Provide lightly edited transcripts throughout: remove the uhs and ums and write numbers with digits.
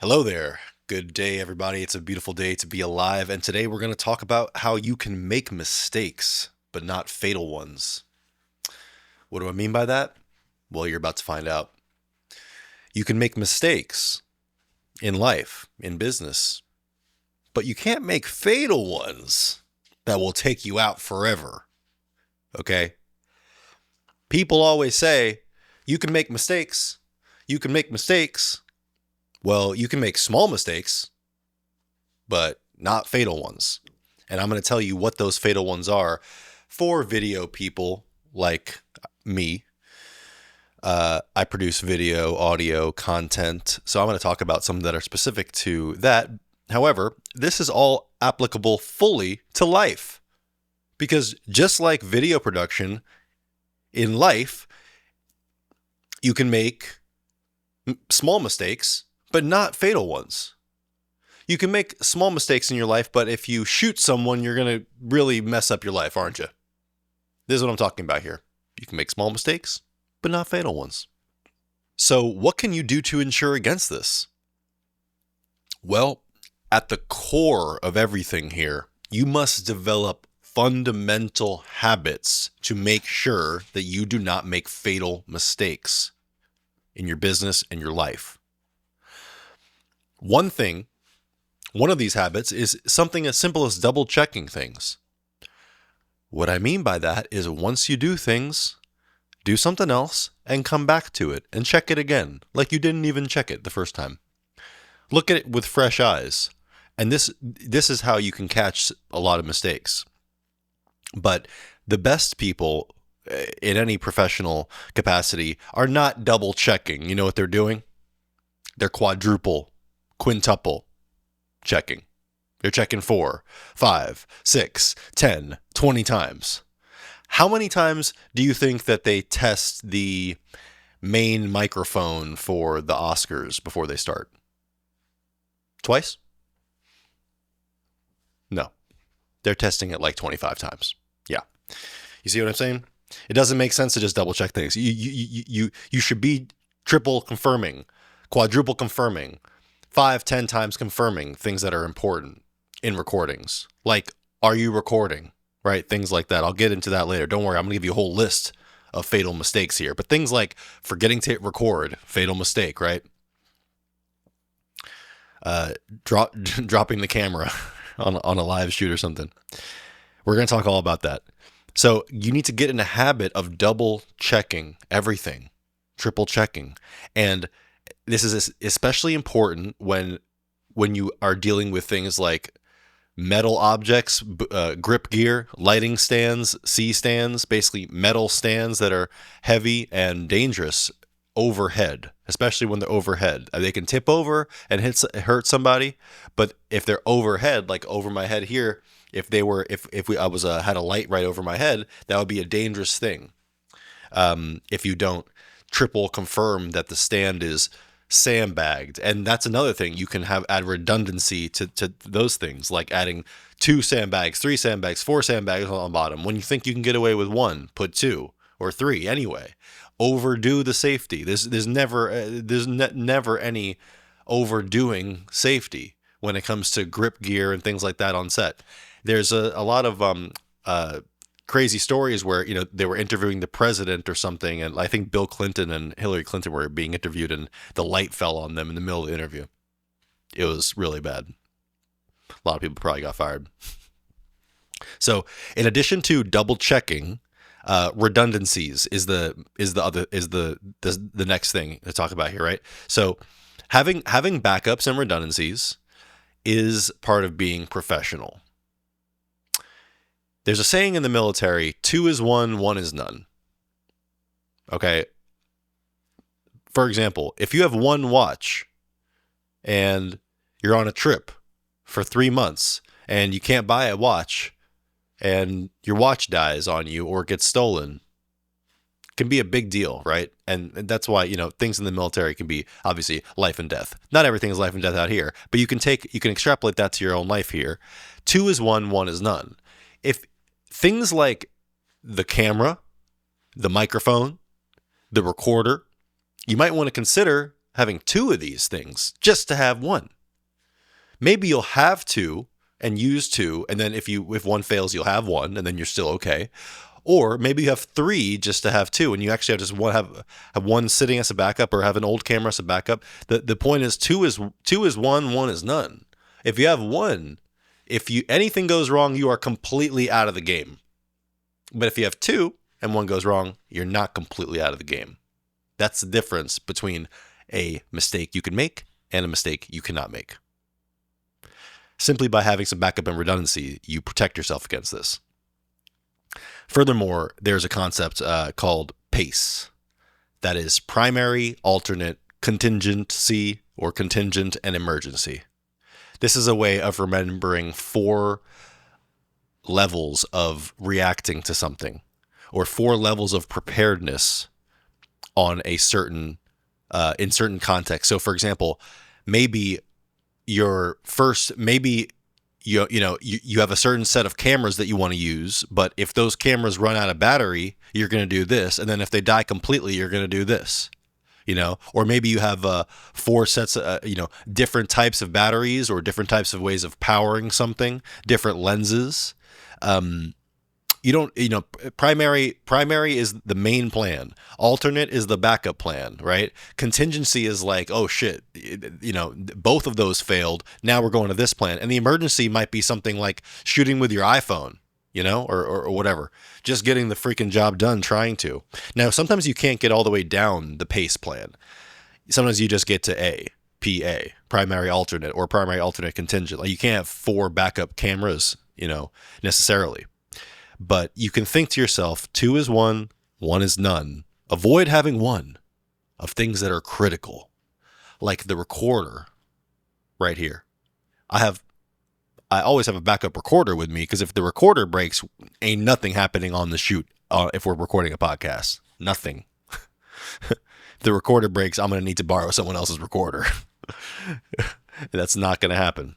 Hello there. Good day, everybody. It's a beautiful day to be alive. And today we're going to talk about how you can make mistakes, but not fatal ones. What do I mean by that? Well, you're about to find out. You can make mistakes in life, in business, but you can't make fatal ones that will take you out forever. Okay? People always say, you can make mistakes. You can make mistakes. Well, you can make small mistakes, but not fatal ones. And I'm going to tell you what those fatal ones are for video people like me. I produce video, audio, content. So I'm going to talk about some that are specific to that. However, this is all applicable fully to life. Because just like video production, in life, you can make small mistakes, but not fatal ones. You can make small mistakes in your life, but if you shoot someone, you're going to really mess up your life, aren't you? This is what I'm talking about here. You can make small mistakes, but not fatal ones. So what can you do to ensure against this? Well, at the core of everything here, you must develop fundamental habits to make sure that you do not make fatal mistakes in your business and your life. One of these habits is something as simple as double checking things. What I mean by that is once you do things, do something else and come back to it and check it again, like you didn't even check it the first time. Look at it with fresh eyes. And this is how you can catch a lot of mistakes. But the best people in any professional capacity are not double checking. You know what they're doing? They're quintuple checking. They're checking 4, 5, 6, 10, 20 times. How many times do you think that they test the main microphone for the Oscars before they start? Twice? No. They're testing it like 25 times. Yeah. You see what I'm saying? It doesn't make sense to just double check things. You should be triple confirming, quadruple confirming, 5, 10 times confirming things that are important in recordings. Like, are you recording? Right? Things like that. I'll get into that later. Don't worry. I'm going to give you a whole list of fatal mistakes here. But things like forgetting to hit record, fatal mistake, right? Dropping the camera on a live shoot or something. We're going to talk all about that. So you need to get in a habit of double checking everything, triple checking. And this is especially important when you are dealing with things like metal objects, grip gear, lighting stands, C-stands, basically metal stands that are heavy and dangerous overhead, especially when they're overhead. They can tip over and hurt somebody, but if they're overhead, like over my head here, if I had a light right over my head, that would be a dangerous thing. If you don't triple confirm that the stand is sandbagged. And that's another thing. You can add redundancy to those things, like adding 2 sandbags, 3 sandbags, 4 sandbags on the bottom. When you think you can get away with 1, put 2 or 3 anyway. Overdo the safety. There's never any overdoing safety when it comes to grip gear and things like that on set. There's a lot of crazy stories where, they were interviewing the president or something, and I think Bill Clinton and Hillary Clinton were being interviewed, and the light fell on them in the middle of the interview. It was really bad. A lot of people probably got fired. So, in addition to double checking, redundancies is the next thing to talk about here, right? So, having backups and redundancies is part of being professional. There's a saying in the military, 2 is 1, 1 is none. Okay. For example, if you have one watch and you're on a trip for 3 months and you can't buy a watch and your watch dies on you or gets stolen, it can be a big deal, right? And that's why, things in the military can be obviously life and death. Not everything is life and death out here, but you can extrapolate that to your own life here. 2 is 1, 1 is none. If things like the camera, the microphone, the recorder, you might want to consider having two of these things just to have one. Maybe you'll have two and use two, and then if one fails, you'll have one, and then you're still okay. Or maybe you have three just to have two, and you actually have just have one sitting as a backup, or have an old camera as a backup. The point is two is one is none. If you have one, anything goes wrong, you are completely out of the game. But if you have two and one goes wrong, you're not completely out of the game. That's the difference between a mistake you can make and a mistake you cannot make. Simply by having some backup and redundancy, you protect yourself against this. Furthermore, there's a concept called PACE. That is primary, alternate, contingency, or contingent and emergency. This is a way of remembering 4 levels of reacting to something, or 4 levels of preparedness on a certain in certain contexts. So, for example, maybe you have a certain set of cameras that you want to use, but if those cameras run out of battery, you're going to do this, and then if they die completely, you're going to do this. Or maybe you have 4 sets, different types of batteries or different types of ways of powering something, different lenses. Primary is the main plan. Alternate is the backup plan, right? Contingency is like, oh shit, both of those failed. Now we're going to this plan. And the emergency might be something like shooting with your iPhone, or whatever. Just getting the freaking job done, trying to. Now, sometimes you can't get all the way down the PACE plan. Sometimes you just get to A, PA, primary alternate, or primary alternate contingent. Like, you can't have 4 backup cameras, necessarily. But you can think to yourself, 2 is 1, 1 is none. Avoid having 1 of things that are critical, like the recorder right here. I always have a backup recorder with me, because if the recorder breaks, ain't nothing happening on the shoot if we're recording a podcast. Nothing. If the recorder breaks, I'm going to need to borrow someone else's recorder. That's not going to happen.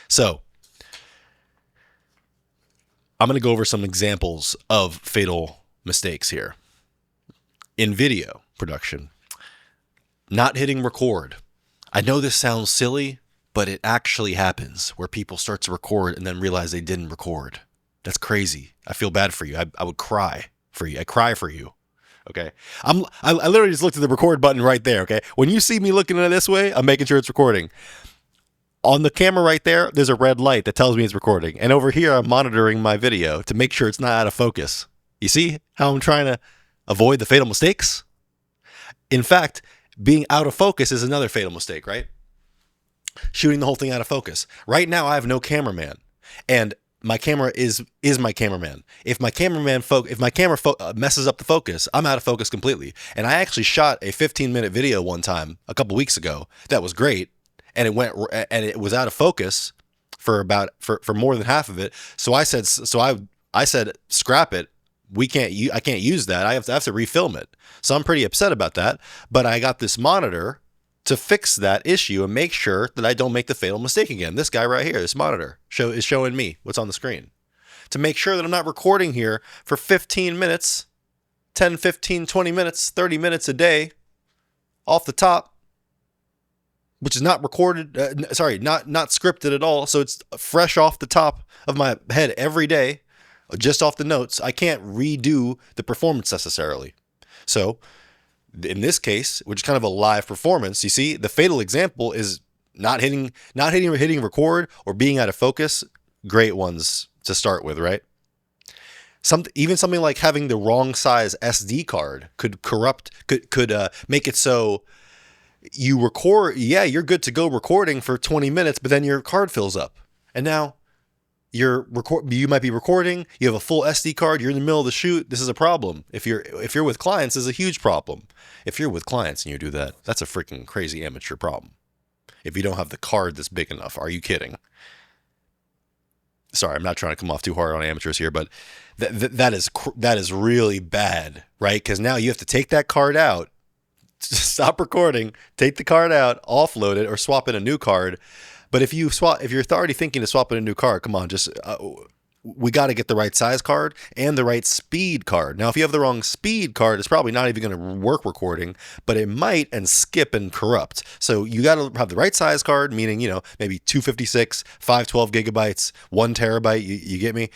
So, I'm going to go over some examples of fatal mistakes here. In video production, not hitting record. I know this sounds silly, but it actually happens where people start to record and then realize they didn't record. That's crazy. I feel bad for you. I would cry for you. I cry for you. Okay. I literally just looked at the record button right there. Okay. When you see me looking at it this way, I'm making sure it's recording. On the camera right there, there's a red light that tells me it's recording. And over here, I'm monitoring my video to make sure it's not out of focus. You see how I'm trying to avoid the fatal mistakes? In fact, being out of focus is another fatal mistake, right? Shooting the whole thing out of focus. Right now, I have no cameraman, and my camera is my cameraman. If my camera messes up the focus, I'm out of focus completely. And I actually shot a 15-minute video one time a couple weeks ago that was great. And it was out of focus for more than half of it. So I said, scrap it. I can't use that. I have to refilm it. So I'm pretty upset about that. But I got this monitor to fix that issue and make sure that I don't make the fatal mistake again. This guy right here, this monitor is showing me what's on the screen to make sure that I'm not recording here for 15 minutes, 10, 15, 20 minutes, 30 minutes a day off the top, which is not recorded, not scripted at all. So it's fresh off the top of my head every day, just off the notes. I can't redo the performance necessarily. So in this case, which is kind of a live performance, you see, the fatal example is not hitting record or being out of focus. Great ones to start with, right? Even something like having the wrong size SD card could make it so you record, you're good to go recording for 20 minutes, but then your card fills up. And now you might be recording, you have a full SD card, you're in the middle of the shoot. This is a problem. If you're with clients, this is a huge problem. If you're with clients and you do that, that's a freaking crazy amateur problem. If you don't have the card that's big enough, are you kidding? Sorry, I'm not trying to come off too hard on amateurs here, but that is really bad, right? Because now you have to take that card out, stop recording, take the card out, offload it, or swap in a new card. But if you're already thinking to swap in a new card, come on, just we got to get the right size card and the right speed card. Now, if you have the wrong speed card, it's probably not even going to work recording, but it might and skip and corrupt. So you got to have the right size card, meaning, maybe 256, 512 gigabytes, 1 terabyte. You get me?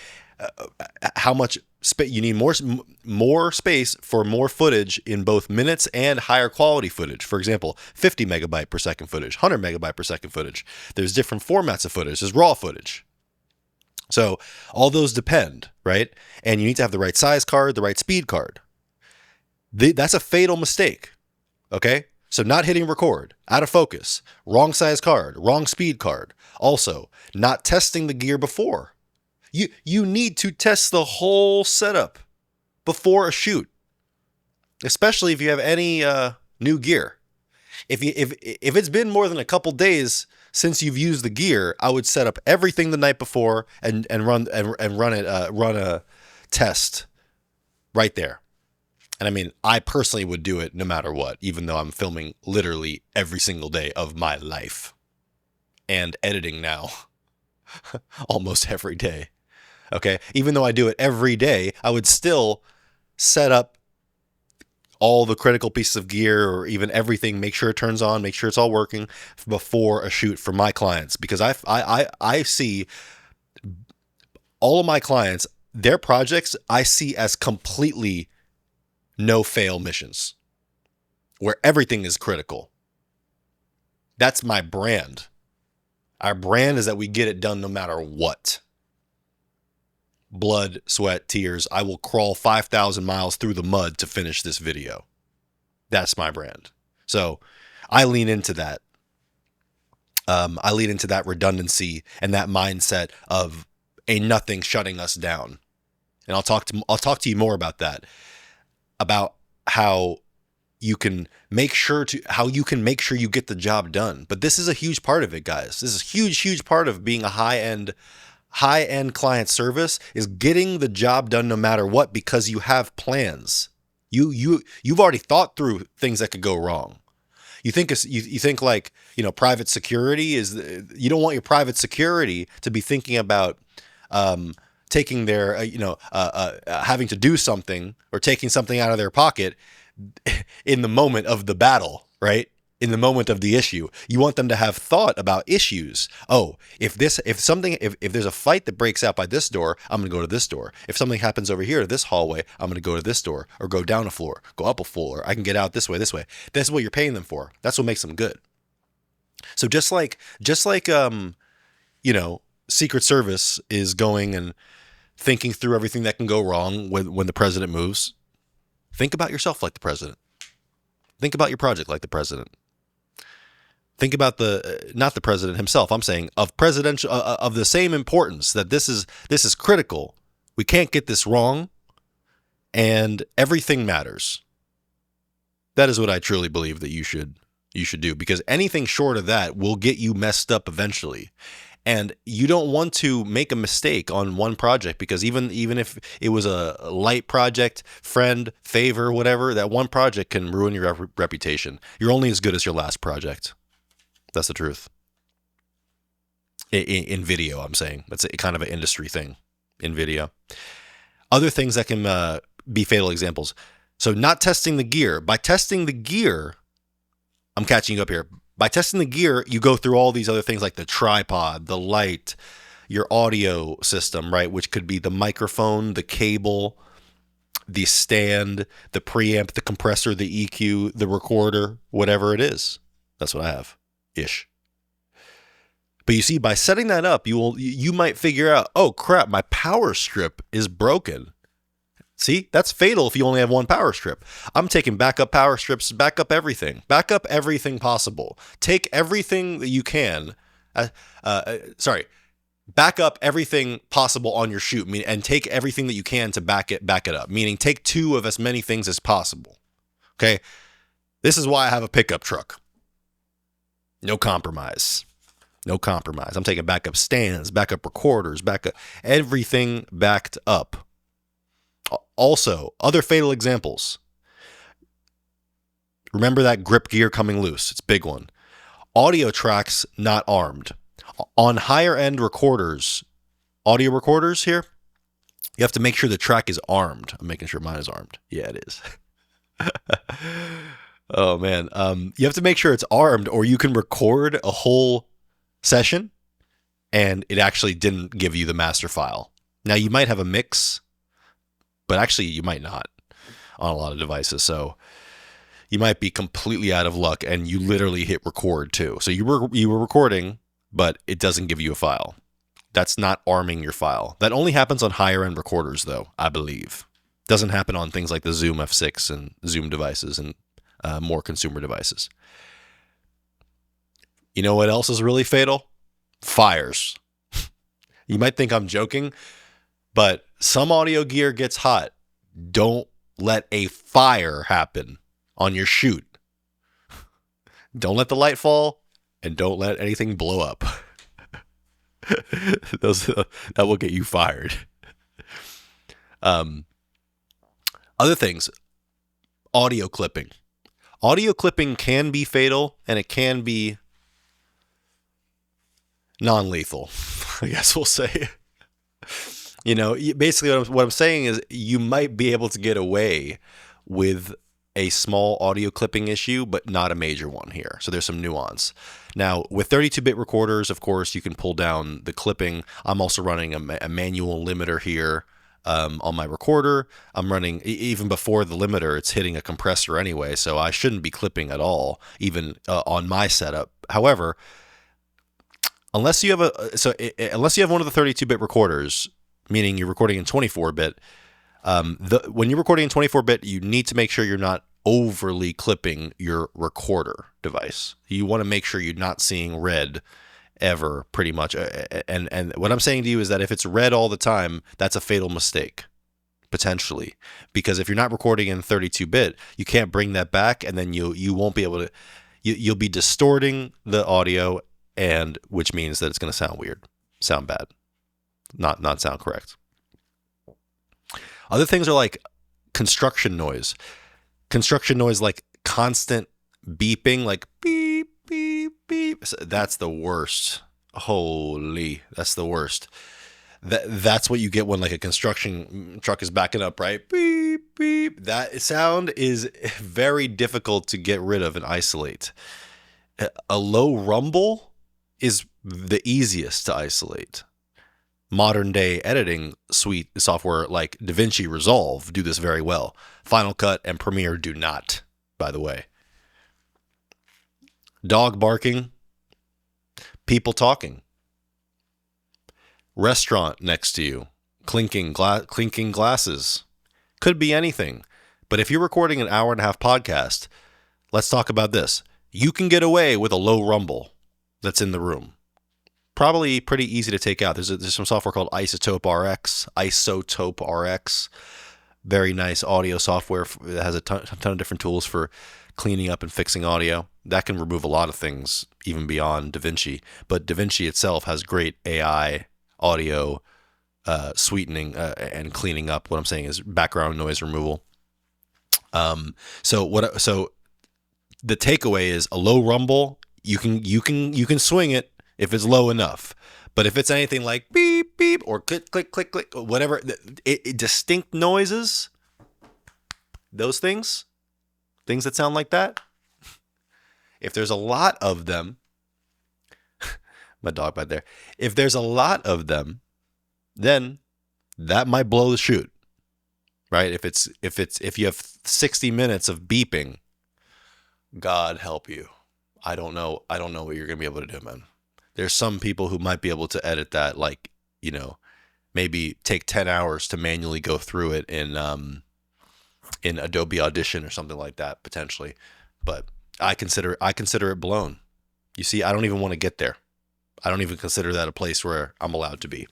How much space you need? More space for more footage in both minutes and higher quality footage. For example, 50 megabyte per second footage, 100 megabyte per second footage. There's different formats of footage. There's raw footage. So all those depend, right? And you need to have the right size card, the right speed card. That's a fatal mistake. Okay? So not hitting record, out of focus, wrong size card, wrong speed card. Also, not testing the gear before. You need to test the whole setup before a shoot, especially if you have any new gear. If it's been more than a couple days since you've used the gear, I would set up everything the night before and run a test right there. And I mean, I personally would do it no matter what, even though I'm filming literally every single day of my life and editing now almost every day. Okay, even though I do it every day, I would still set up all the critical pieces of gear or even everything, make sure it turns on, make sure it's all working before a shoot for my clients. Because I see all of my clients, their projects, I see as completely no-fail missions where everything is critical. That's my brand. Our brand is that we get it done no matter what. Blood, sweat, tears. I will crawl 5,000 miles through the mud to finish this video. That's my brand. So I lean into that. I lean into that redundancy and that mindset of a nothing shutting us down. And I'll talk to you more about that, about how you can make sure you get the job done. But this is a huge part of it, guys. This is a huge part of being a high-end client service, is getting the job done no matter what, because you have plans. You've already thought through things that could go wrong. You think like, private security is, you don't want your private security to be thinking about taking their having to do something or taking something out of their pocket in the moment of the battle, right? In the moment of the issue. You want them to have thought about issues. Oh, if there's a fight that breaks out by this door, I'm going to go to this door. If something happens over here, this hallway, I'm going to go to this door, or go down a floor, go up a floor. I can get out this way. That's what you're paying them for. That's what makes them good. So just like Secret Service is going and thinking through everything that can go wrong when the president moves, think about yourself like the president. Think about your project like the president. Think about not the president himself. I'm saying of the same importance, that this is critical. We can't get this wrong, and everything matters. That is what I truly believe that you should do, because anything short of that will get you messed up eventually. And you don't want to make a mistake on one project, because even if it was a light project, friend, favor, whatever, that one project can ruin your reputation. You're only as good as your last project. That's the truth. In video, I'm saying. That's kind of an industry thing in video. Other things that can be fatal examples. So not testing the gear. By testing the gear, I'm catching you up here. By testing the gear, you go through all these other things like the tripod, the light, your audio system, right? Which could be the microphone, the cable, the stand, the preamp, the compressor, the EQ, the recorder, whatever it is. That's what I have. Ish. But you see, by setting that up, you might figure out, oh crap, my power strip is broken. See, that's fatal if you only have one power strip. I'm taking backup power strips, backup everything possible. Take everything that you can. Back up everything possible on your shoot, and take everything that you can to back it up. Meaning, take 2 of as many things as possible. Okay, this is why I have a pickup truck. No compromise. I'm taking backup stands, backup recorders, backup everything backed up. Also, other fatal examples. Remember that grip gear coming loose. It's a big one. Audio tracks not armed. On higher end recorders, audio recorders here, You have to make sure the track is armed. I'm making sure mine is armed. Yeah, it is. Oh man. You have to make sure it's armed, or you can record a whole session and it actually didn't give you the master file. Now you might have a mix, but actually you might not on a lot of devices. So you might be completely out of luck and you literally hit record too. So you were recording, but it doesn't give you a file. That's not arming your file. That only happens on higher end recorders though, I believe. Doesn't happen on things like the Zoom F6 and Zoom devices and more consumer devices. You know what else is really fatal? Fires. You might think I'm joking, but some audio gear gets hot. Don't let a fire happen on your shoot. Don't let the light fall, and don't let anything blow up. That will get you fired. Other things, audio clipping. Audio clipping can be fatal, and it can be non-lethal, I guess we'll say. You know, basically what I'm saying is you might be able to get away with a small audio clipping issue, but not a major one here. So there's some nuance. Now, with 32-bit recorders, of course, you can pull down the clipping. I'm also running a manual limiter here on my recorder. I'm running, even before the limiter, it's hitting a compressor anyway, so I shouldn't be clipping at all, even on my setup. However, unless you have one of the 32-bit recorders, meaning you're recording in 24-bit, when you're recording in 24-bit, you need to make sure you're not overly clipping your recorder device. You want to make sure you're not seeing red ever, pretty much. And what I'm saying to you is that if it's red all the time, that's a fatal mistake, potentially. Because if you're not recording in 32-bit, you can't bring that back, and then you won't be able to, you'll be distorting the audio, and which means that it's going to sound weird, sound bad, not sound correct. Other things are like construction noise. Construction noise, like constant beeping, like beep, beep, beep. That's the worst. Holy, that's the worst. That's what you get when like a construction truck is backing up, right? Beep, beep. That sound is very difficult to get rid of and isolate. A low rumble is the easiest to isolate. Modern day editing suite software like DaVinci Resolve do this very well. Final Cut and Premiere do not, by the way. Dog barking, people talking, restaurant next to you, clinking glasses. Could be anything. But if you're recording an hour and a half podcast, let's talk about this. You can get away with a low rumble that's in the room. Probably pretty easy to take out. There's some software called Isotope RX. Very nice audio software that has a ton of different tools for cleaning up and fixing audio. That can remove a lot of things, even beyond DaVinci. But DaVinci itself has great AI audio sweetening and cleaning up. What I'm saying is background noise removal. So the takeaway is a low rumble. You can swing it if it's low enough. But if it's anything like beep, beep, or click, click, click, click, or whatever, distinct noises, those things that sound like that, if there's a lot of them, my dog back there, if there's a lot of them, then that might blow the shoot, right? If you have 60 minutes of beeping, God help you. I don't know what you're going to be able to do, man. There's some people who might be able to edit that, like, you know, maybe take 10 hours to manually go through it in Adobe Audition or something like that, potentially. But I consider it blown. You see, I don't even want to get there. I don't even consider that a place where I'm allowed to be.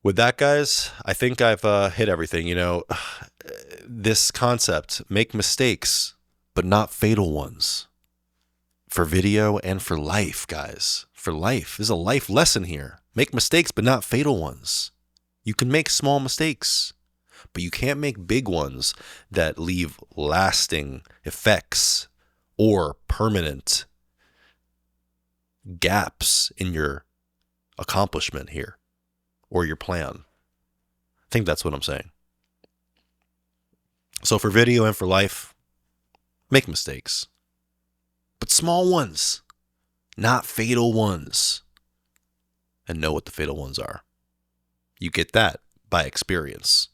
With that, guys, I think I've hit everything. You know, this concept, make mistakes, but not fatal ones. For video and for life, guys. For life. There's a life lesson here. Make mistakes, but not fatal ones. You can make small mistakes, but you can't make big ones that leave lasting effects or permanent gaps in your accomplishment here. or your plan. I think that's what I'm saying. So for video and for life, make mistakes. But small ones, not fatal ones. And know what the fatal ones are. You get that by experience.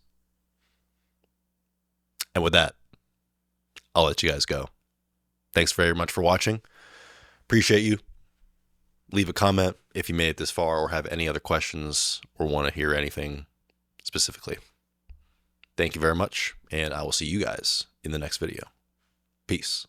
And with that, I'll let you guys go. Thanks very much for watching. Appreciate you. Leave a comment if you made it this far or have any other questions or want to hear anything specifically. Thank you very much, and I will see you guys in the next video. Peace.